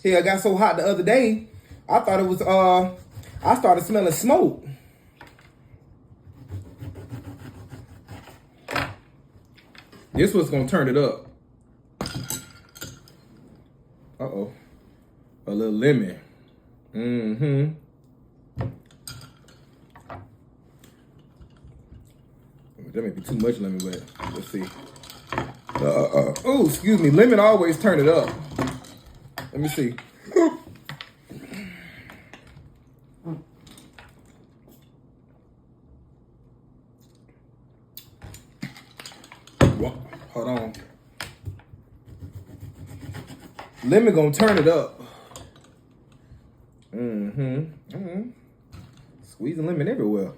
Hell, it got so hot the other day, I thought it was, I started smelling smoke. This was gonna turn it up. Uh-oh. A little lemon. Mm-hmm. That may be too much lemon, but let's see. Oh, excuse me. Lemon always turn it up. Let me see. Hold on. Lemon gonna turn it up. Squeezing lemon everywhere.